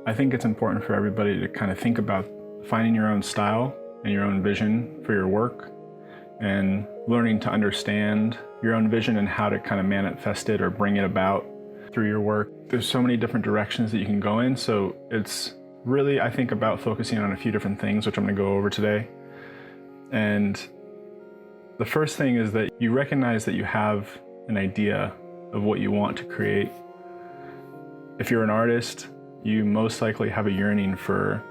I think it's important for everybody to kind of think about finding your own style and your own vision for your work and learning to understand your own vision and how to kind of manifest it or bring it about through your work. There's so many different directions that you can go in, so it's really, I think, about focusing on a few different things, which I'm going to go over today. And the first thing is that you recognize that you have an idea of what you want to create. If you're an artist, you most likely have a yearning for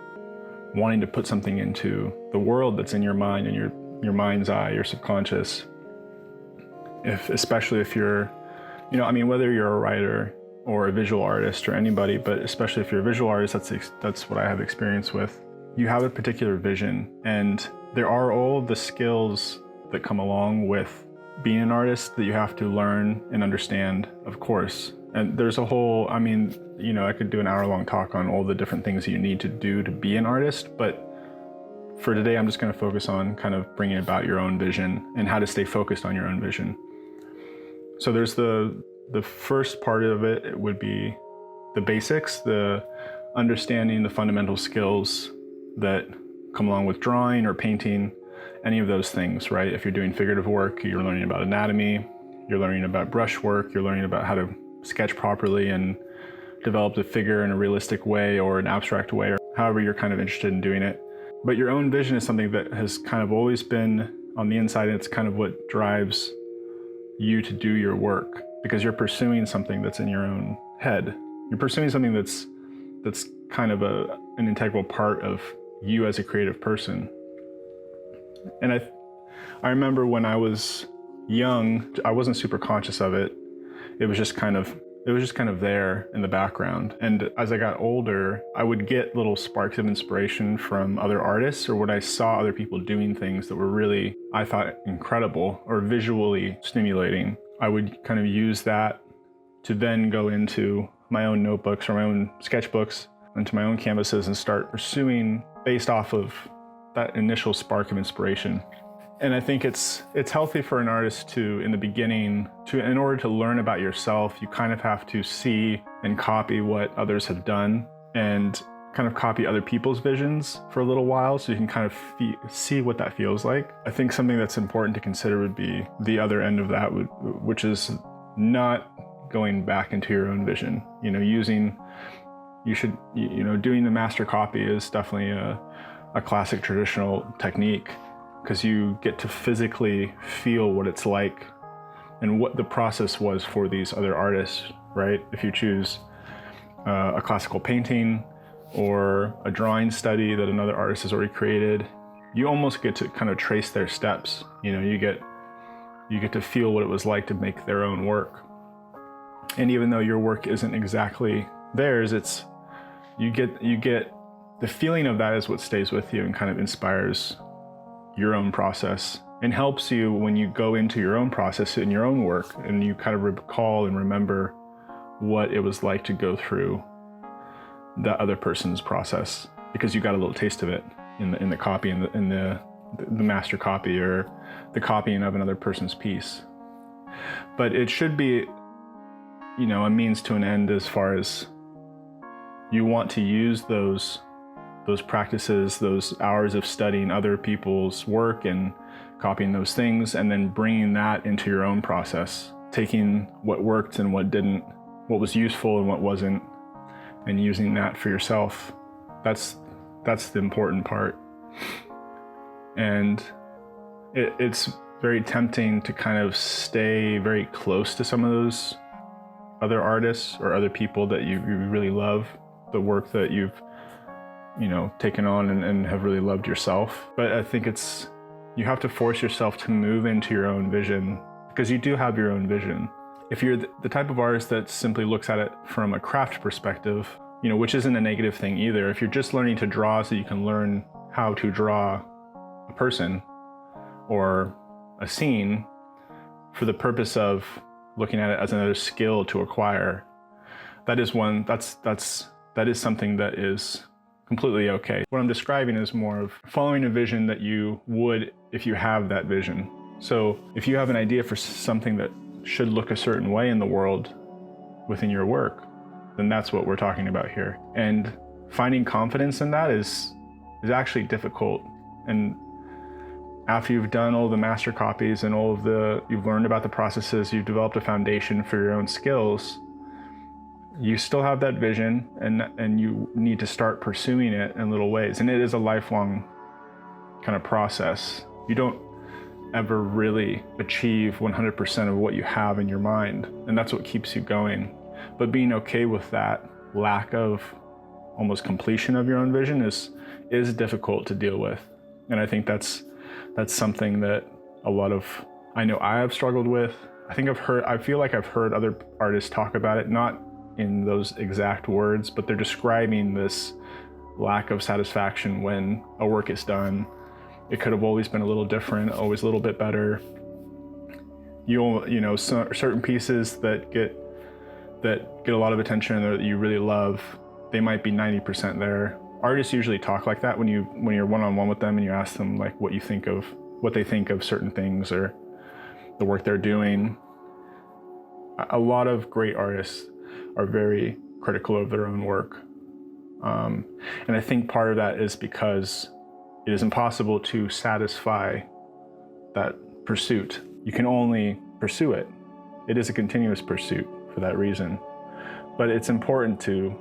wanting to put something into the world that's in your mind and your mind's eye, your subconscious. Especially if you're, whether you're a writer or a visual artist or anybody, but especially if you're a visual artist, that's what I have experience with. You have a particular vision, and there are all the skills that come along with being an artist that you have to learn and understand, of course. And there's a whole, I could do an hour-long talk on all the different things that you need to do to be an artist, but for today, I'm just going to focus on kind of bringing about your own vision and how to stay focused on your own vision. So there's the first part of it, it would be the basics, the understanding the fundamental skills that come along with drawing or painting, any of those things, right? If you're doing figurative work, you're learning about anatomy, you're learning about brushwork, you're learning about how to sketch properly and develop the figure in a realistic way or an abstract way, or however you're kind of interested in doing it. But your own vision is something that has kind of always been on the inside, and it's kind of what drives you to do your work, because you're pursuing something that's in your own head. You're pursuing something that's kind of an integral part of you as a creative person. And I remember when I was young, I wasn't super conscious of it. It was just kind of there in the background. And as I got older, I would get little sparks of inspiration from other artists, or when I saw other people doing things that were really, I thought, incredible or visually stimulating. I would kind of use that to then go into my own notebooks or my own sketchbooks, into my own canvases, and start pursuing based off of that initial spark of inspiration. And I think it's healthy for an artist to, in the beginning, in order to learn about yourself, you kind of have to see and copy what others have done and kind of copy other people's visions for a little while, so you can kind of see what that feels like. I think something that's important to consider would be the other end of that, which is not going back into your own vision. Doing the master copy is definitely a classic traditional technique, because you get to physically feel what it's like and what the process was for these other artists, right? If you choose a classical painting or a drawing study that another artist has already created, you almost get to kind of trace their steps. You get to feel what it was like to make their own work. And even though your work isn't exactly theirs, you get the feeling of that is what stays with you and kind of inspires your own process and helps you when you go into your own process in your own work, and you kind of recall and remember what it was like to go through the other person's process, because you got a little taste of it in the copy, in the master copy, or the copying of another person's piece. But it should be, a means to an end, as far as you want to use those practices, those hours of studying other people's work and copying those things, and then bringing that into your own process, taking what worked and what didn't, what was useful and what wasn't, and using that for yourself. That's the important part. And it's very tempting to kind of stay very close to some of those other artists or other people that you really love, the work that you've taken on and have really loved yourself. But I think you have to force yourself to move into your own vision, because you do have your own vision. If you're the type of artist that simply looks at it from a craft perspective, which isn't a negative thing either. If you're just learning to draw so you can learn how to draw a person or a scene for the purpose of looking at it as another skill to acquire, that is something that is completely okay. What I'm describing is more of following a vision that you would if you have that vision. So if you have an idea for something that should look a certain way in the world within your work, then that's what we're talking about here. And finding confidence in that is actually difficult. And after you've done all the master copies and you've learned about the processes, you've developed a foundation for your own skills, you still have that vision, and you need to start pursuing it in little ways. And it is a lifelong kind of process. You don't ever really achieve 100% of what you have in your mind, and that's what keeps you going. But being okay with that lack of almost completion of your own vision is difficult to deal with. And I think that's something that I know I have struggled with. I feel like I've heard other artists talk about it, not in those exact words, but they're describing this lack of satisfaction when a work is done. It could have always been a little different, always a little bit better. Certain pieces that get a lot of attention that you really love, they might be 90% there. Artists usually talk like that when you're one-on-one with them and you ask them like what they think of certain things or the work they're doing. A lot of great artists are very critical of their own work. And I think part of that is because it is impossible to satisfy that pursuit. You can only pursue it. It is a continuous pursuit for that reason. But it's important to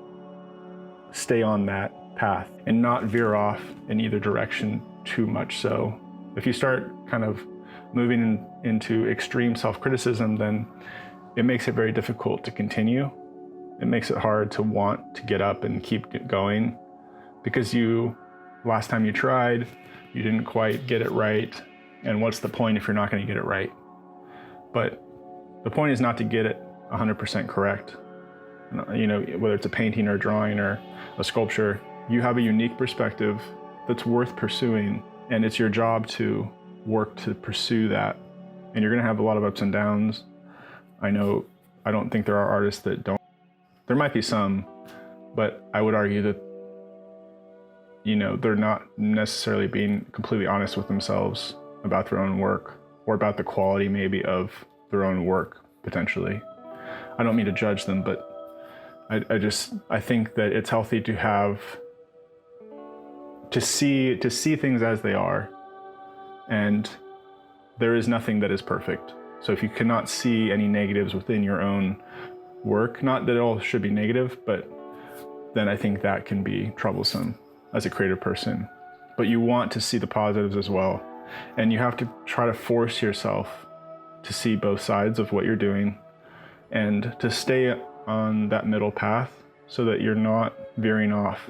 stay on that path and not veer off in either direction too much so. If you start kind of moving into extreme self-criticism, then it makes it very difficult to continue. It makes it hard to want to get up and keep going because last time you tried, you didn't quite get it right. And what's the point if you're not going to get it right? But the point is not to get it 100% correct. Whether it's a painting or a drawing or a sculpture, you have a unique perspective that's worth pursuing, and it's your job to work to pursue that. And you're going to have a lot of ups and downs. I don't think there are artists that don't. There might be some, but I would argue that they're not necessarily being completely honest with themselves about their own work or about the quality maybe of their own work potentially. I don't mean to judge them, but I think that it's healthy to see things as they are, and there is nothing that is perfect. So if you cannot see any negatives within your own work, not that it all should be negative, but then I think that can be troublesome as a creative person. But you want to see the positives as well, and you have to try to force yourself to see both sides of what you're doing and to stay on that middle path so that you're not veering off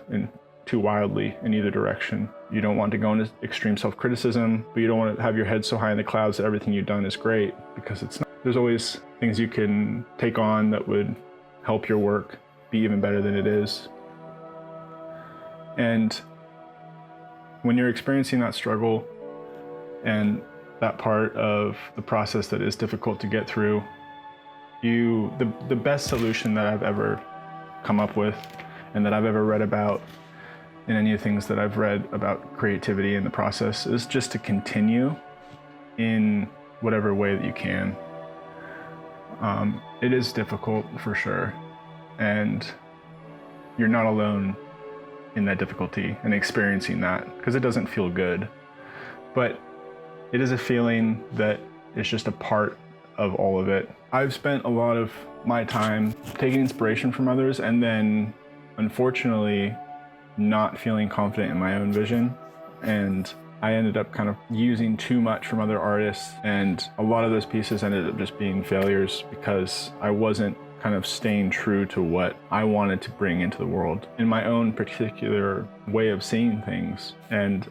too wildly in either direction. You don't want to go into extreme self-criticism, but you don't want to have your head so high in the clouds that everything you've done is great, because it's not. There's always things you can take on that would help your work be even better than it is. And when you're experiencing that struggle and that part of the process that is difficult to get through, the best solution that I've ever come up with and that I've ever read about in any of the things that I've read about creativity and the process is just to continue in whatever way that you can. It is difficult for sure, and you're not alone in that difficulty and experiencing that, because it doesn't feel good, but it is a feeling that is just a part of all of it. I've spent a lot of my time taking inspiration from others and then unfortunately not feeling confident in my own vision, and I ended up kind of using too much from other artists, and a lot of those pieces ended up just being failures because I wasn't kind of staying true to what I wanted to bring into the world in my own particular way of seeing things. And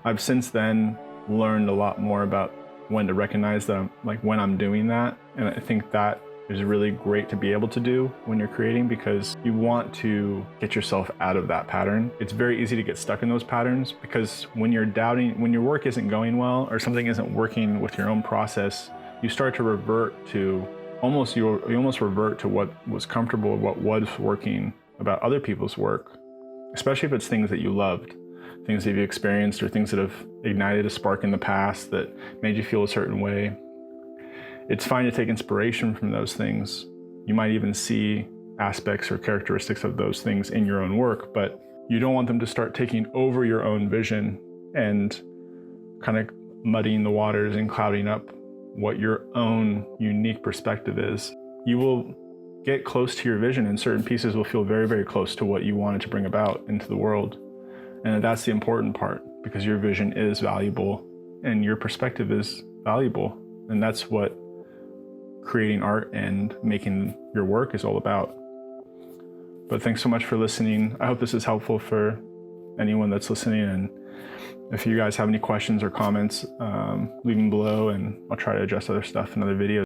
I've since then learned a lot more about when to recognize that when I'm doing that. And I think that is really great to be able to do when you're creating, because you want to get yourself out of that pattern. It's very easy to get stuck in those patterns, because when you're doubting, when your work isn't going well or something isn't working with your own process, you start to revert to you almost revert to what was comfortable, what was working about other people's work, especially if it's things that you loved, things that you've experienced, or things that have ignited a spark in the past that made you feel a certain way. It's fine to take inspiration from those things. You might even see aspects or characteristics of those things in your own work, but You don't want them to start taking over your own vision and kind of muddying the waters and clouding up what your own unique perspective is. You will get close to your vision, and certain pieces will feel very, very close to what you wanted to bring about into the world. And that's the important part, because your vision is valuable and your perspective is valuable. And that's what creating art and making your work is all about. But thanks so much for listening. I hope this is helpful for anyone that's listening. And if you guys have any questions or comments, leave them below, and I'll try to address other stuff in other videos.